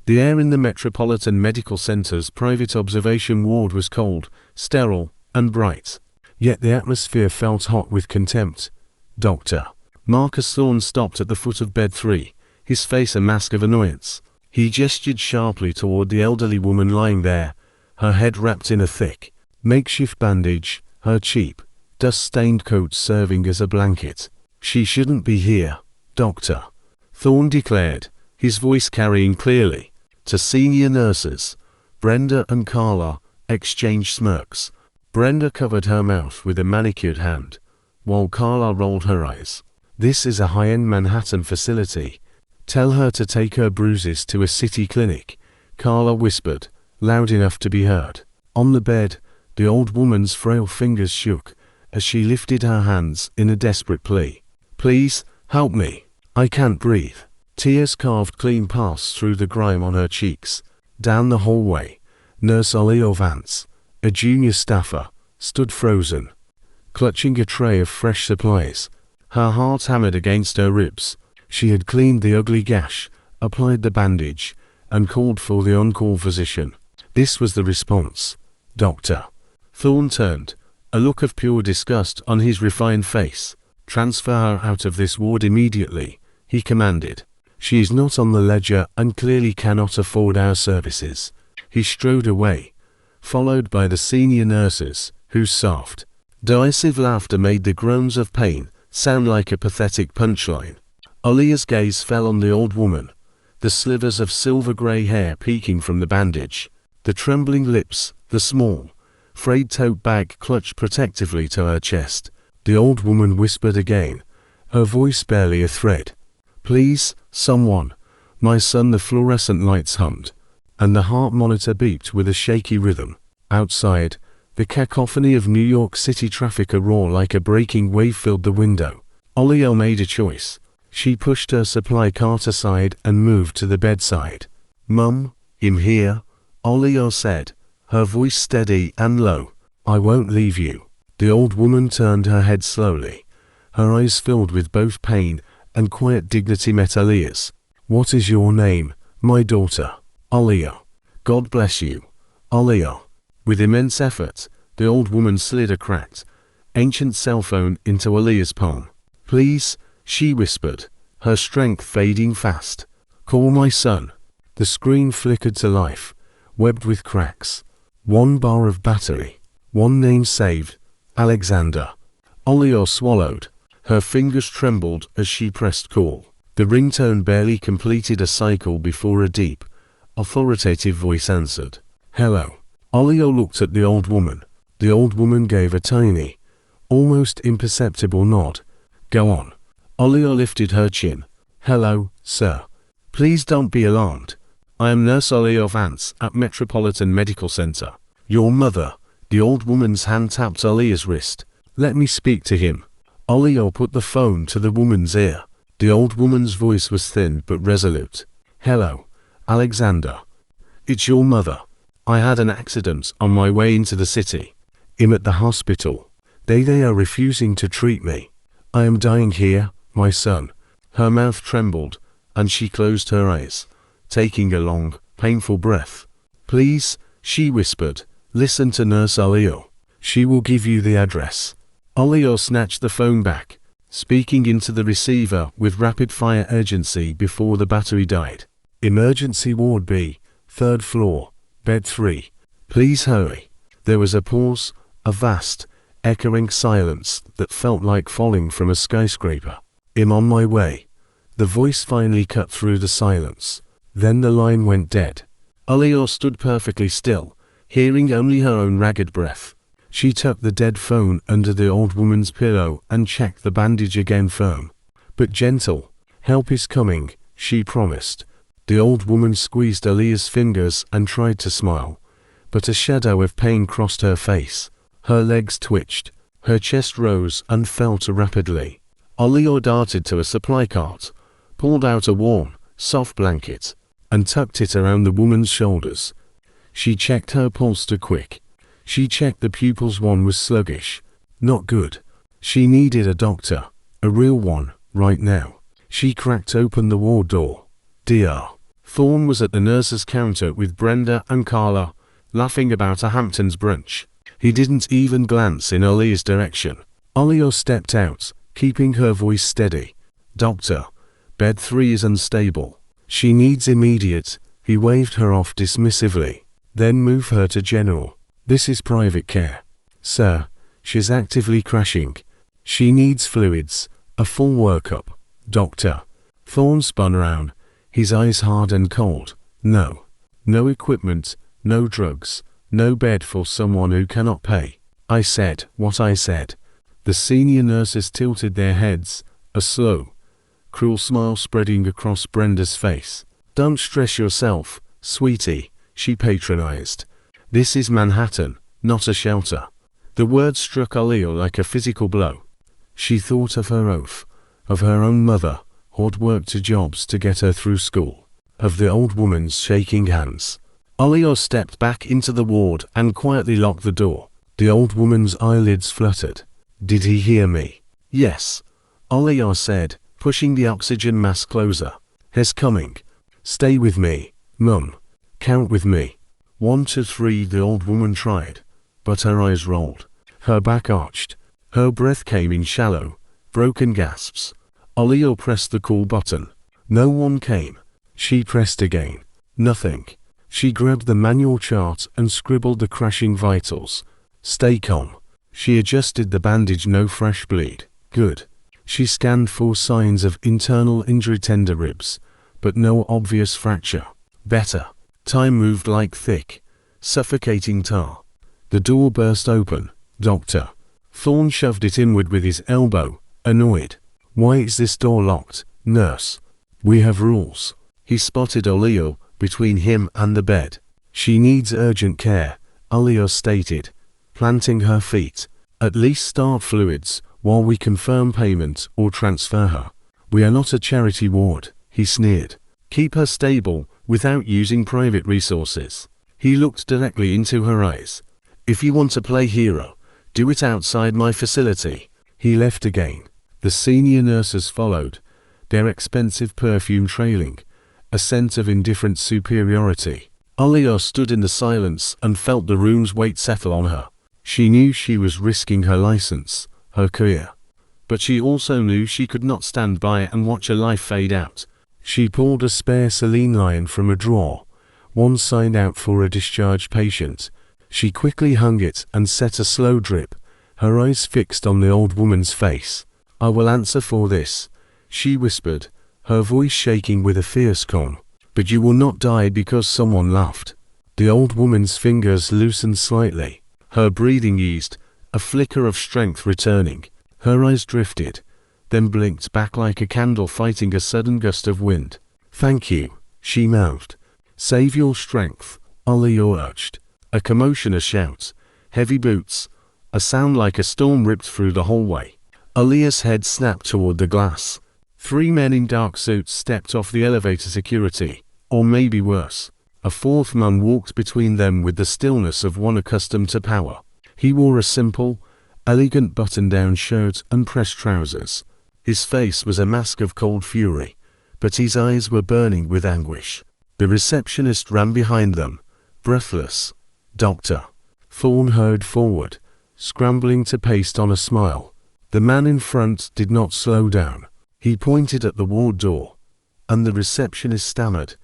The air in the Metropolitan Medical Center's private observation ward was cold, sterile, and bright. Yet the atmosphere felt hot with contempt. "Doctor." Marcus Thorne stopped at the foot of bed 3, his face a mask of annoyance. He gestured sharply toward the elderly woman lying there, her head wrapped in a thick, makeshift bandage, her cheap, dust-stained coat serving as a blanket. "She shouldn't be here, Doctor," Thorne declared, his voice carrying clearly. To senior nurses, Brenda and Carla exchanged smirks. Brenda covered her mouth with a manicured hand, while Carla rolled her eyes. "This is a high-end Manhattan facility. Tell her to take her bruises to a city clinic," Carla whispered, loud enough to be heard. On the bed, the old woman's frail fingers shook as she lifted her hands in a desperate plea. "Please, help me. I can't breathe." Tears carved clean paths through the grime on her cheeks. Down the hallway, Nurse Olio Vance, a junior staffer, stood frozen, clutching a tray of fresh supplies. Her heart hammered against her ribs. She had cleaned the ugly gash, applied the bandage, and called for the on-call physician. This was the response. "Doctor." Thorne turned, a look of pure disgust on his refined face. "Transfer her out of this ward immediately," he commanded. "She is not on the ledger and clearly cannot afford our services." He strode away, followed by the senior nurses, whose soft, derisive laughter made the groans of pain sound like a pathetic punchline. Olia's gaze fell on the old woman, the slivers of silver-gray hair peeking from the bandage, the trembling lips, the small, frayed tote bag clutched protectively to her chest. The old woman whispered again, her voice barely a thread. "Please, someone. My son." The fluorescent lights hummed, and the heart monitor beeped with a shaky rhythm. Outside, the cacophony of New York City traffic a roar like a breaking wave filled the window. Olio made a choice. She pushed her supply cart aside and moved to the bedside. "Mum, I'm here," Olio said, her voice steady and low. "I won't leave you." The old woman turned her head slowly, her eyes filled with both pain and quiet dignity met Olia's. "What is your name, my daughter?" "Olio." "God bless you, Olio." With immense effort, the old woman slid a cracked, ancient cell phone into Olia's palm. "Please," she whispered, her strength fading fast. "Call my son." The screen flickered to life, webbed with cracks. 1 bar of battery. 1 name saved, Alexander. Olio swallowed. Her fingers trembled as she pressed call. The ringtone barely completed a cycle before a deep, authoritative voice answered. "Hello." Olio looked at the old woman. The old woman gave a tiny, almost imperceptible nod. "Go on." Olio lifted her chin. "Hello, sir. Please don't be alarmed. I am Nurse Olio Vance at Metropolitan Medical Center. Your mother." The old woman's hand tapped Olia's wrist. "Let me speak to him." Olio put the phone to the woman's ear. The old woman's voice was thin but resolute. "Hello, Alexander. It's your mother. I had an accident on my way into the city. I'm at the hospital. They are refusing to treat me. I am dying here, my son." Her mouth trembled, and she closed her eyes, taking a long, painful breath. "Please," she whispered, "listen to Nurse Olio. She will give you the address." Olio snatched the phone back, speaking into the receiver with rapid-fire urgency before the battery died. "Emergency Ward B, 3rd floor, bed 3. Please hurry." There was a pause, a vast, echoing silence that felt like falling from a skyscraper. "I'm on my way." The voice finally cut through the silence. Then the line went dead. Olio stood perfectly still, hearing only her own ragged breath. She tucked the dead phone under the old woman's pillow and checked the bandage again firm, but gentle. "Help is coming," she promised. The old woman squeezed Olia's fingers and tried to smile, but a shadow of pain crossed her face. Her legs twitched, her chest rose and fell rapidly. Olio darted to a supply cart, pulled out a warm, soft blanket, and tucked it around the woman's shoulders. She checked her pulse to quick. She checked the pupils. One was sluggish. Not good. She needed a doctor, a real one, right now. She cracked open the ward door. "Dr. Thorne was at the nurse's counter with Brenda and Carla, laughing about a Hamptons brunch. He didn't even glance in Alia's direction. Alia stepped out, keeping her voice steady. "Doctor, bed 3 is unstable. She needs immediate." He waved her off dismissively. "Then move her to general. This is private care." "Sir, she's actively crashing. She needs fluids, a full workup." "Doctor." Thorne spun around, his eyes hard and cold. "No. No equipment, no drugs, no bed for someone who cannot pay." "I said what I said." The senior nurses tilted their heads, a slow, cruel smile spreading across Brenda's face. "Don't stress yourself, sweetie," she patronized. "This is Manhattan, not a shelter." The word struck Alia like a physical blow. She thought of her oath, of her own mother, who'd worked 2 jobs to get her through school, of the old woman's shaking hands. Alia stepped back into the ward and quietly locked the door. The old woman's eyelids fluttered. "Did he hear me?" "Yes," Alia said, pushing the oxygen mask closer. "He's coming. Stay with me, Mum. Count with me." 1, 2, 3. The old woman tried, but her eyes rolled. Her back arched. Her breath came in shallow, broken gasps. Alia pressed the call button. No one came. She pressed again. Nothing. She grabbed the manual chart and scribbled the crashing vitals. "Stay calm." She adjusted the bandage. No fresh bleed. Good. She scanned for signs of internal injury, tender ribs, but no obvious fracture. Better. Time moved like thick, suffocating tar. The door burst open. "Doctor." Thorne shoved it inward with his elbow, annoyed. "Why is this door locked, nurse? We have rules." He spotted Alia between him and the bed. "She needs urgent care," Alia stated, planting her feet. "At least start fluids while we confirm payment or transfer her. We are not a charity ward," he sneered. "Keep her stable without using private resources." He looked directly into her eyes. "If you want to play hero, do it outside my facility." He left again. The senior nurses followed, their expensive perfume trailing, a sense of indifferent superiority. Alia stood in the silence and felt the room's weight settle on her. She knew she was risking her license, her career. But she also knew she could not stand by and watch her life fade out. She pulled a spare saline line from a drawer, one signed out for a discharged patient. She quickly hung it and set a slow drip, her eyes fixed on the old woman's face. "I will answer for this," she whispered, her voice shaking with a fierce calm. "But you will not die because someone laughed." The old woman's fingers loosened slightly. Her breathing eased, a flicker of strength returning. Her eyes drifted, then blinked back like a candle fighting a sudden gust of wind. "Thank you," she mouthed. "Save your strength," Alia urged. A commotion, a shout, heavy boots, a sound like a storm ripped through the hallway. Alia's head snapped toward the glass. 3 men in dark suits stepped off the elevator security, or maybe worse. A 4th man walked between them with the stillness of one accustomed to power. He wore a simple, elegant button-down shirt and pressed trousers. His face was a mask of cold fury, but his eyes were burning with anguish. The receptionist ran behind them, breathless. "Doctor." Thorne hurried forward, scrambling to paste on a smile. The man in front did not slow down. He pointed at the ward door, and the receptionist stammered,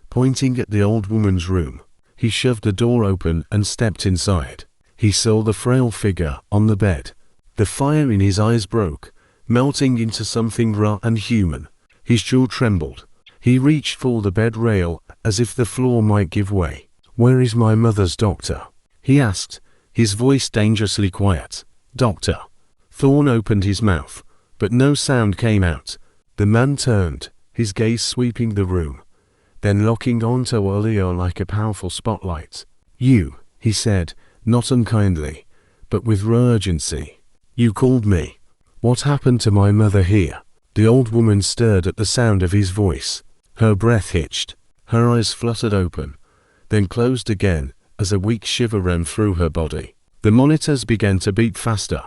pointing at the old woman's room. He shoved the door open and stepped inside. He saw the frail figure on the bed. The fire in his eyes broke, melting into something raw and human. His jaw trembled. He reached for the bed rail as if the floor might give way. "Where is my mother's doctor?" he asked, his voice dangerously quiet. "Doctor." Thorne opened his mouth, but no sound came out. The man turned, his gaze sweeping the room, then locking onto Alia like a powerful spotlight. "You," he said, not unkindly, but with raw urgency. "You called me. What happened to my mother here?" The old woman stirred at the sound of his voice. Her breath hitched. Her eyes fluttered open, then closed again as a weak shiver ran through her body. The monitors began to beat faster.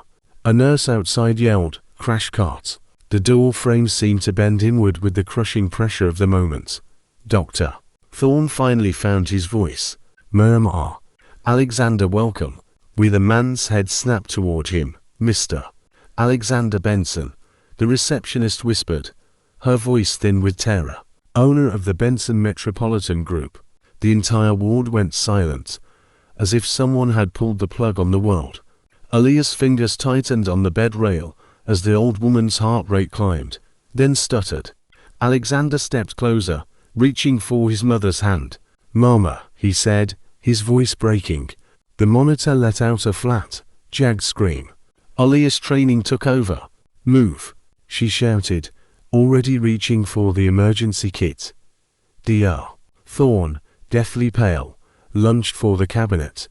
A nurse outside yelled, "Crash cart." The door frame seemed to bend inward with the crushing pressure of the moment. "Doctor." Thorne finally found his voice. Murmur. Alexander, welcome. With a man's head snapped toward him. Mr. Alexander Benson, the receptionist whispered, her voice thin with terror. Owner of the Benson Metropolitan Group. The entire ward went silent, as if someone had pulled the plug on the world. Aaliyah's fingers tightened on the bed rail as the old woman's heart rate climbed, then stuttered. Alexander stepped closer, reaching for his mother's hand. Mama, he said, his voice breaking. The monitor let out a flat, jagged scream. Aaliyah's training took over. Move, she shouted, already reaching for the emergency kit. Dr. Thorne, deathly pale, lunged for the cabinet.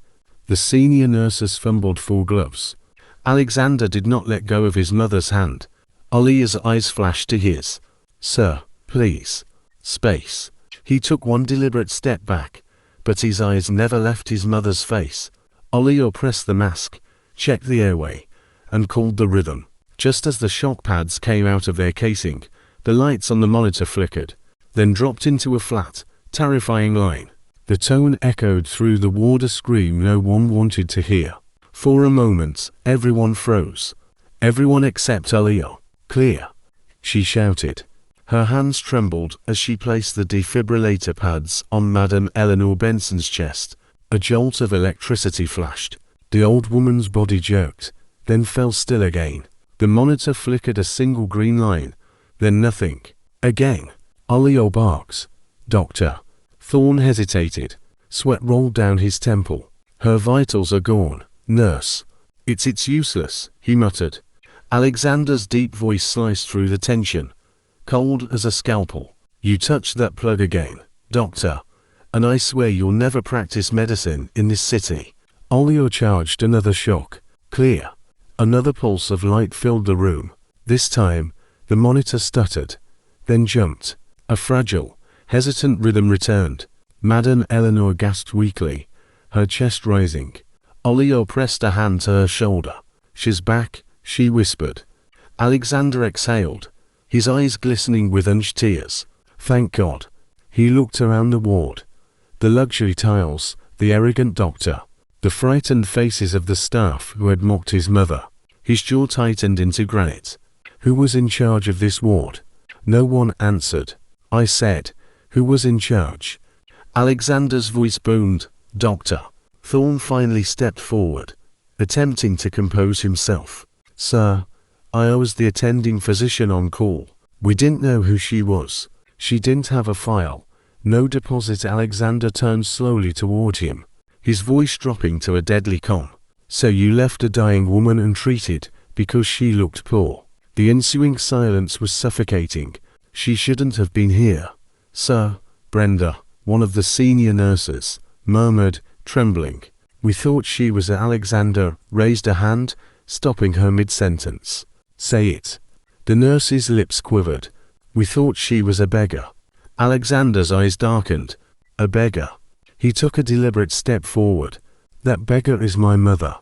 The senior nurses fumbled for gloves. Alexander did not let go of his mother's hand. Aaliyah's eyes flashed to his. Sir, please. Space. He took one deliberate step back, but his eyes never left his mother's face. Aaliyah pressed the mask, checked the airway, and called the rhythm. Just as the shock pads came out of their casing, the lights on the monitor flickered, then dropped into a flat, terrifying line. The tone echoed through the ward, a scream no one wanted to hear. For a moment, everyone froze. Everyone except Aaliyah. Clear, she shouted. Her hands trembled as she placed the defibrillator pads on Madame Eleanor Benson's chest. A jolt of electricity flashed. The old woman's body jerked, then fell still again. The monitor flickered a single green line, then nothing. Again. Aaliyah barks. Doctor. Thorne hesitated. Sweat rolled down his temple. Her vitals are gone. Nurse. It's useless, he muttered. Alexander's deep voice sliced through the tension, cold as a scalpel. You touched that plug again, doctor, and I swear you'll never practice medicine in this city. Aaliyah charged another shock. Clear. Another pulse of light filled the room. This time, the monitor stuttered, then jumped. A fragile, hesitant rhythm returned. Madame Eleanor gasped weakly, her chest rising. Aaliyah pressed a hand to her shoulder. She's back, she whispered. Alexander exhaled, his eyes glistening with unshed tears. Thank God. He looked around the ward. The luxury tiles, the arrogant doctor, the frightened faces of the staff who had mocked his mother. His jaw tightened into granite. Who was in charge of this ward? No one answered. I said, who was in charge? Alexander's voice boomed. Doctor. Thorne finally stepped forward, attempting to compose himself. Sir, I was the attending physician on call. We didn't know who she was. She didn't have a file. No deposit. Alexander turned slowly toward him, his voice dropping to a deadly calm. So you left a dying woman untreated because she looked poor. The ensuing silence was suffocating. She shouldn't have been here. Sir, Brenda, one of the senior nurses, murmured, trembling. We thought she was. Alexander raised a hand, stopping her mid-sentence. Say it. The nurse's lips quivered. We thought she was a beggar. Alexander's eyes darkened. A beggar. He took a deliberate step forward. That beggar is my mother.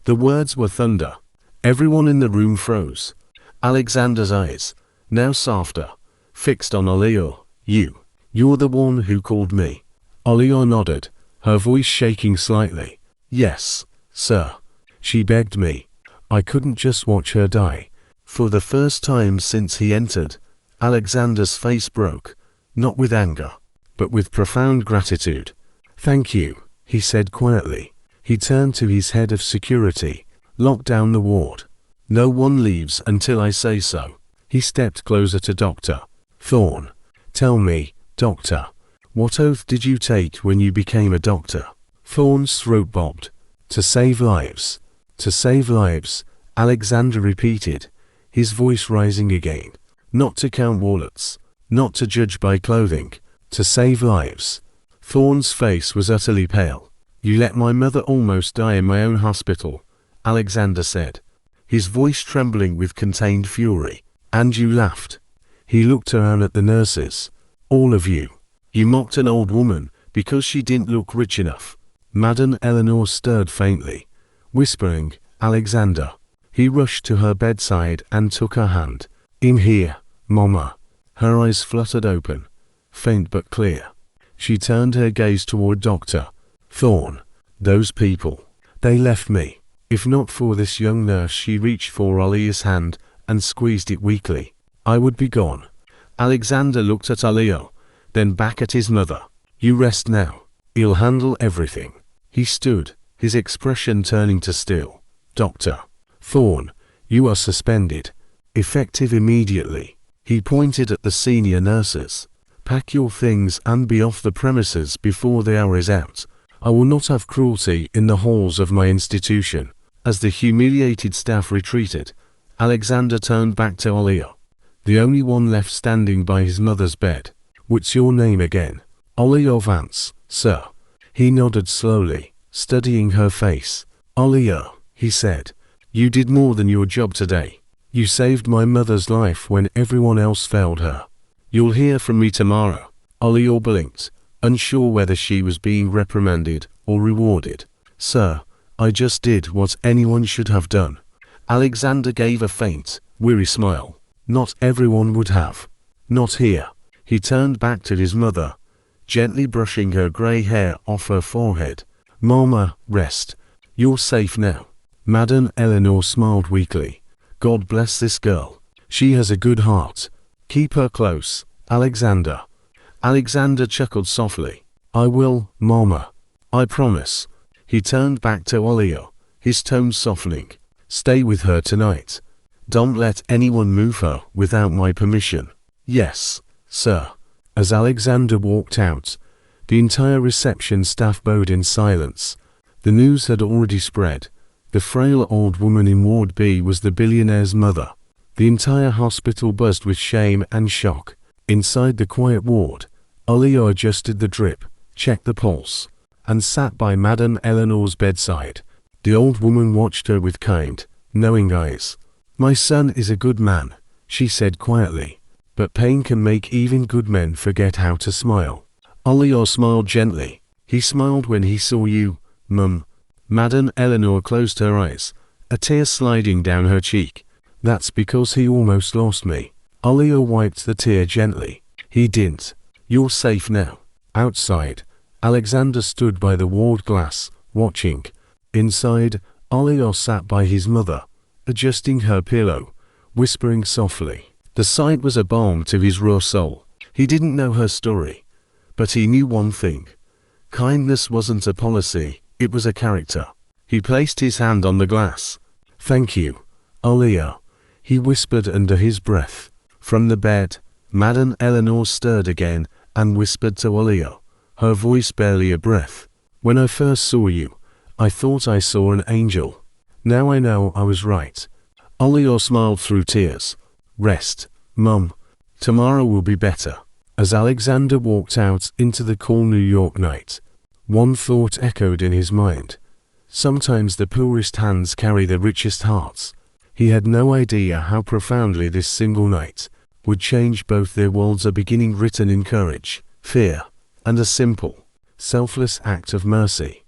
The words were thunder. Everyone in the room froze. Alexander's eyes, now softer, fixed on Aaliyah. You're the one who called me. Aaliyah nodded, her voice shaking slightly. Yes, sir. She begged me. I couldn't just watch her die. For the first time since he entered, Alexander's face broke, not with anger, but with profound gratitude. Thank you, he said quietly. He turned to his head of security. Lock down the ward. No one leaves until I say so. He stepped closer to Dr. Thorne. Tell me, doctor, what oath did you take when you became a doctor? Thorne's throat bobbed. To save lives. To save lives, Alexander repeated, his voice rising again. Not to count wallets. Not to judge by clothing. To save lives. Thorne's face was utterly pale. You let my mother almost die in my own hospital, Alexander said, his voice trembling with contained fury. And you laughed. He looked around at the nurses. All of you. You mocked an old woman because she didn't look rich enough. Madame Eleanor stirred faintly, whispering, Alexander. He rushed to her bedside and took her hand. In here, Mama. Her eyes fluttered open, faint but clear. She turned her gaze toward Dr. Thorne. Those people. They left me. If not for this young nurse, she reached for Alia's hand and squeezed it weakly, I would be gone. Alexander looked at Alia, then back at his mother. You rest now. He'll handle everything. He stood, his expression turning to steel. Dr. Thorne, you are suspended. Effective immediately. He pointed at the senior nurses. Pack your things and be off the premises before the hour is out. I will not have cruelty in the halls of my institution. As the humiliated staff retreated, Alexander turned back to Alia, the only one left standing by his mother's bed. What's your name again? Alia Vance, sir. He nodded slowly, studying her face. Alia, he said, you did more than your job today. You saved my mother's life when everyone else failed her. You'll hear from me tomorrow. Alia blinked, unsure whether she was being reprimanded or rewarded. Sir, I just did what anyone should have done. Alexander gave a faint, weary smile. Not everyone would have. Not here. He turned back to his mother, gently brushing her grey hair off her forehead. Mama, rest. You're safe now. Madame Eleanor smiled weakly. God bless this girl. She has a good heart. Keep her close, Alexander. Alexander chuckled softly. I will, Mama. I promise. He turned back to Alia, his tone softening. Stay with her tonight. Don't let anyone move her without my permission. Yes, sir. As Alexander walked out, the entire reception staff bowed in silence. The news had already spread. The frail old woman in Ward B was the billionaire's mother. The entire hospital buzzed with shame and shock. Inside the quiet ward, Alia adjusted the drip, checked the pulse, and sat by Madame Eleanor's bedside. The old woman watched her with kind, knowing eyes. My son is a good man, she said quietly, but pain can make even good men forget how to smile. Alia smiled gently. He smiled when he saw you, Mum. Madame Eleanor closed her eyes, a tear sliding down her cheek. That's because he almost lost me. Alia wiped the tear gently. He didn't. You're safe now. Outside, Alexander stood by the ward glass, watching. Inside, Alia sat by his mother, adjusting her pillow, whispering softly. The sight was a balm to his raw soul. He didn't know her story, but he knew one thing. Kindness wasn't a policy, it was a character. He placed his hand on the glass. Thank you, Alia, he whispered under his breath. From the bed, Madame Eleanor stirred again and whispered to Alia, her voice barely a breath. When I first saw you, I thought I saw an angel. Now I know I was right. Alia smiled through tears. Rest, Mum. Tomorrow will be better. As Alexander walked out into the cool New York night, one thought echoed in his mind. Sometimes the poorest hands carry the richest hearts. He had no idea how profoundly this single night would change both their worlds. A beginning written in courage, fear, and a simple, selfless act of mercy.